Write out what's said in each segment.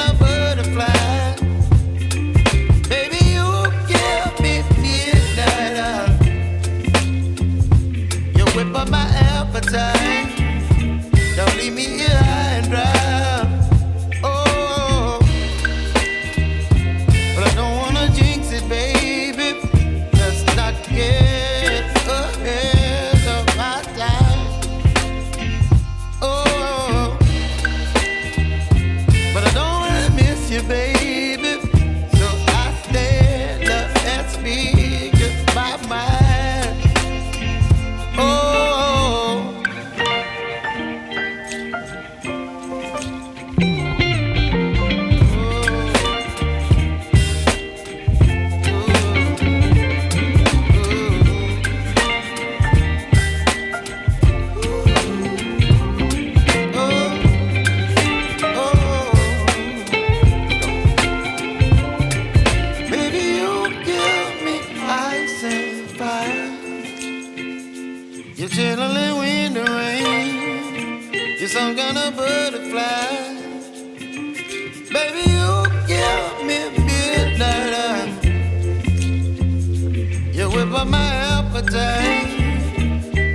a butterfly. Baby, you give me midnight. You whip up my appetite. Don't leave me here high and dry. Oh, but I don't wanna jinx it, baby. Let's not get ahead of my time. Oh, but I don't wanna miss you, baby. So I stand up and speak my mind. Oh. You're chilling when the rain. You're some kind of butterfly. Baby, you give me midnight. You whip up my appetite.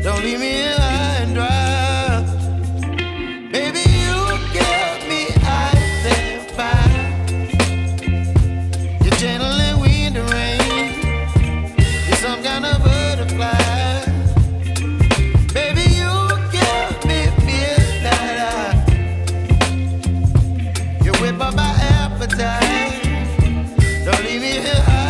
Don't leave me here high and dry. Baby, you give me ice and fire. You're channeling wind and rain. You're some kind of butterfly. Whip up my appetite. Don't leave me here.